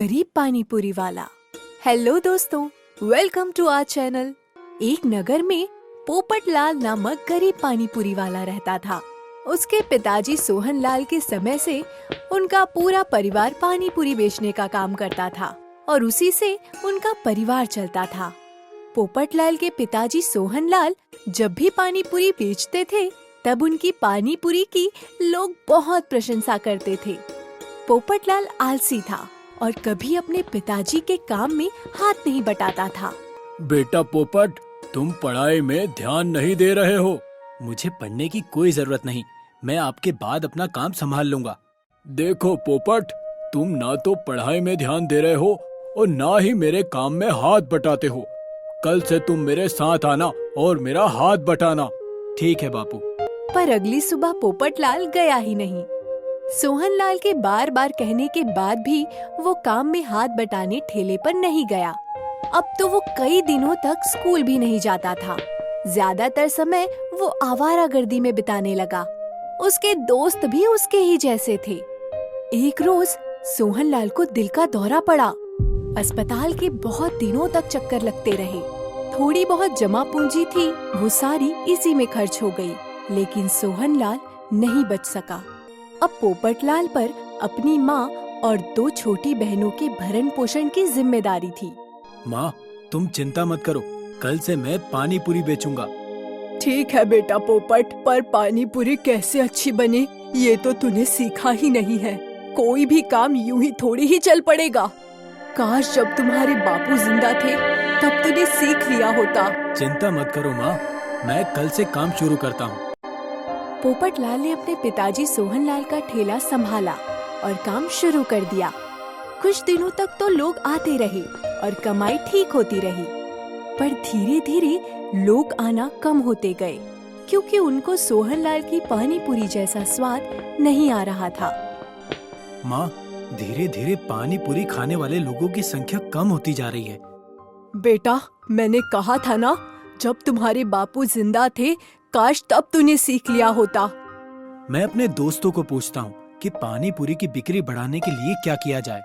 गरीब पानी पूरी वाला। हेलो दोस्तों, वेलकम टू आवर चैनल। एक नगर में पोपटलाल नामक गरीब पानी पूरी वाला रहता था। उसके पिताजी सोहनलाल के समय से उनका पूरा परिवार पानी पूरी बेचने का काम करता था और उसी से उनका परिवार चलता था। पोपटलाल के पिताजी सोहनलाल जब भी पानी पूरी बेचते थे तब उनकी पानी पूरी की लोग बहुत प्रशंसा करते थे। पोपटलाल आलसी था और कभी अपने पिताजी के काम में हाथ नहीं बटाता था। बेटा पोपट, तुम पढ़ाई में ध्यान नहीं दे रहे हो। मुझे पढ़ने की कोई जरूरत नहीं, मैं आपके बाद अपना काम संभाल लूंगा। देखो पोपट, तुम ना तो पढ़ाई में ध्यान दे रहे हो और ना ही मेरे काम में हाथ बटाते हो। कल से तुम मेरे साथ आना और मेरा हाथ बटाना। ठीक है बापू। पर अगली सुबह पोपटलाल गया ही नहीं। सोहनलाल के बार बार कहने के बाद भी वो काम में हाथ बटाने ठेले पर नहीं गया। अब तो वो कई दिनों तक स्कूल भी नहीं जाता था। ज्यादातर समय वो आवारागर्दी में बिताने लगा। उसके दोस्त भी उसके ही जैसे थे। एक रोज सोहनलाल को दिल का दौरा पड़ा। अस्पताल के बहुत दिनों तक चक्कर लगते रहे। थोड़ी बहुत जमा पूंजी थी, वो सारी इसी में खर्च हो गई। लेकिन सोहनलाल नहीं बच सका। अब पोपटलाल पर अपनी माँ और 2 छोटी बहनों के भरण पोषण की जिम्मेदारी थी। माँ, तुम चिंता मत करो, कल से मैं पानी पूरी बेचूंगा। ठीक है बेटा पोपट, पर पानी पूरी कैसे अच्छी बने ये तो तूने सीखा ही नहीं है। कोई भी काम यूं ही थोड़ी ही चल पड़ेगा। काश जब तुम्हारे बापू जिंदा थे तब तूने सीख लिया होता। चिंता मत करो माँ, मैं कल से काम शुरू करता हूँ। पोपटलाल ने अपने पिताजी सोहनलाल का ठेला संभाला और काम शुरू कर दिया। कुछ दिनों तक तो लोग आते रहे और कमाई ठीक होती रही, पर धीरे धीरे लोग आना कम होते गए क्योंकि उनको सोहनलाल की पानी पूरी जैसा स्वाद नहीं आ रहा था। माँ, धीरे धीरे पानी पूरी खाने वाले लोगों की संख्या कम होती जा रही है। बेटा, मैंने कहा था ना, जब तुम्हारे बापू जिंदा थे काश तब तूने सीख लिया होता। मैं अपने दोस्तों को पूछता हूँ कि पानी पूरी की बिक्री बढ़ाने के लिए क्या किया जाए।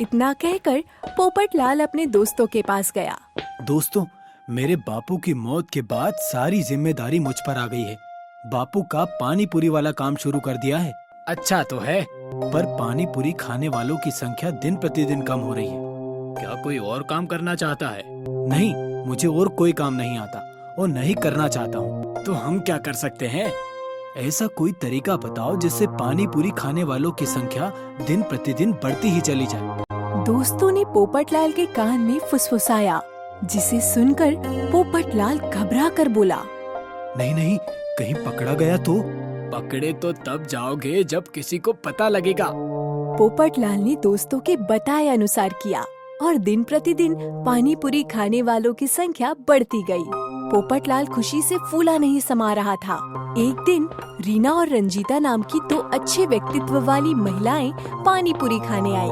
इतना कहकर पोपटलाल अपने दोस्तों के पास गया। दोस्तों, मेरे बापू की मौत के बाद सारी जिम्मेदारी मुझ पर आ गई है। बापू का पानी पूरी वाला काम शुरू कर दिया है। अच्छा तो है, पर पानी पूरी खाने वालों की संख्या दिन प्रतिदिन कम हो रही है। क्या कोई और काम करना चाहता है? नहीं, मुझे और कोई काम नहीं आता और नहीं करना चाहता हूँ। तो हम क्या कर सकते हैं? ऐसा कोई तरीका बताओ जिससे पानी पूरी खाने वालों की संख्या दिन प्रतिदिन बढ़ती ही चली जाए। दोस्तों ने पोपटलाल के कान में फुसफुसाया, जिसे सुनकर पोपटलाल घबरा कर बोला, नहीं नहीं, कहीं पकड़ा गया तो? पकड़े तो तब जाओगे जब किसी को पता लगेगा। पोपटलाल ने दोस्तों के बताए अनुसार किया और दिन प्रतिदिन पानी पूरी खाने वालों की संख्या बढ़ती गई। पोपटलाल खुशी से फूला नहीं समा रहा था। एक दिन रीना और रंजीता नाम की 2 अच्छे व्यक्तित्व वाली महिलाएं पानी पूरी खाने आई।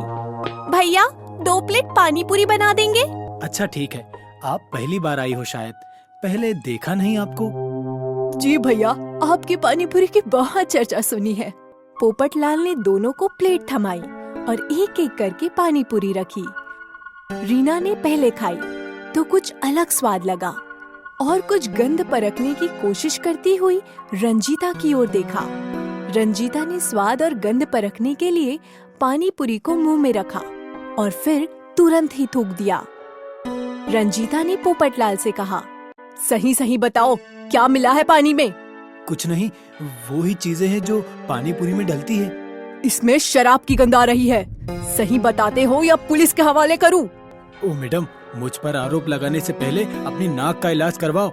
भैया, 2 प्लेट पानी पूरी बना देंगे? अच्छा ठीक है, आप पहली बार आई हो शायद, पहले देखा नहीं आपको। जी भैया, आपकी पानी पूरी की बहुत चर्चा सुनी है। पोपटलाल ने दोनों को प्लेट थमाई और एक एक करके पानी पूरी रखी। रीना ने पहले खाई तो कुछ अलग स्वाद लगा और कुछ गंध परखने की कोशिश करती हुई रंजीता की ओर देखा। रंजीता ने स्वाद और गंध परखने के लिए पानी पूरी को मुंह में रखा और फिर तुरंत ही थूक दिया। रंजीता ने पोपटलाल से कहा, सही सही बताओ, क्या मिला है पानी में? कुछ नहीं, वो ही चीजें हैं जो पानी पूरी में डलती है। इसमें शराब की गंध आ रही है। सही बताते हो या पुलिस के हवाले करूं? ओ मैडम, मुझ पर आरोप लगाने से पहले अपनी नाक का इलाज करवाओ।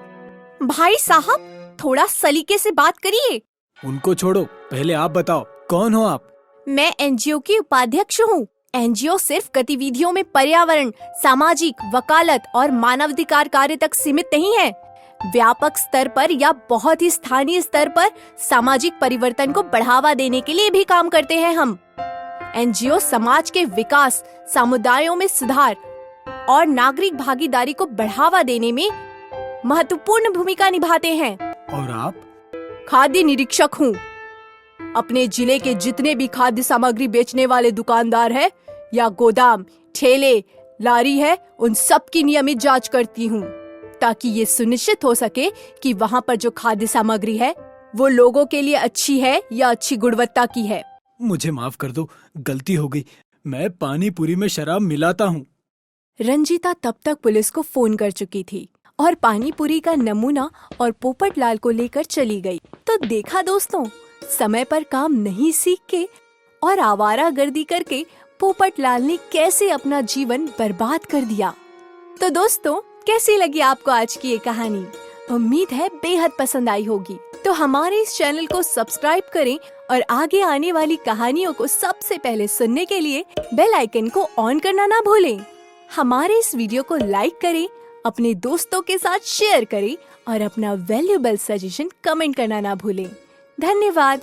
भाई साहब, थोड़ा सलीके से बात करिए। उनको छोड़ो, पहले आप बताओ, कौन हो आप? मैं एनजीओ की उपाध्यक्ष हूँ। एनजीओ सिर्फ गतिविधियों में पर्यावरण, सामाजिक, वकालत और मानवाधिकार कार्य तक सीमित नहीं है। व्यापक स्तर पर या बहुत ही स्थानीय स्तर पर सामाजिक परिवर्तन को बढ़ावा देने के लिए भी काम करते हैं हम। एनजीओ समाज के विकास, समुदायों में सुधार और नागरिक भागीदारी को बढ़ावा देने में महत्वपूर्ण भूमिका निभाते हैं। और आप? खाद्य निरीक्षक हूँ। अपने जिले के जितने भी खाद्य सामग्री बेचने वाले दुकानदार हैं, या गोदाम, ठेले, लारी है, उन सब की नियमित जांच करती हूँ, ताकि ये सुनिश्चित हो सके कि वहाँ पर जो खाद्य सामग्री है वो लोगों के लिए अच्छी है या अच्छी गुणवत्ता की है। मुझे माफ कर दो, गलती हो गई। मैं पानी पूरी में शराब मिलाता हूँ। रंजीता तब तक पुलिस को फोन कर चुकी थी और पानी पूरी का नमूना और पोपटलाल को लेकर चली गई। तो देखा दोस्तों, समय पर काम नहीं सीख के और आवारागर्दी करके पोपटलाल ने कैसे अपना जीवन बर्बाद कर दिया। तो दोस्तों, कैसी लगी आपको आज की ये कहानी? उम्मीद है बेहद पसंद आई होगी। तो हमारे इस चैनल को सब्सक्राइब करें और आगे आने वाली कहानियों को सबसे पहले सुनने के लिए बेल आइकन को ऑन करना ना भूलें। हमारे इस वीडियो को लाइक करें, अपने दोस्तों के साथ शेयर करें और अपना वैल्यूएबल सजेशन कमेंट करना ना भूलें। धन्यवाद।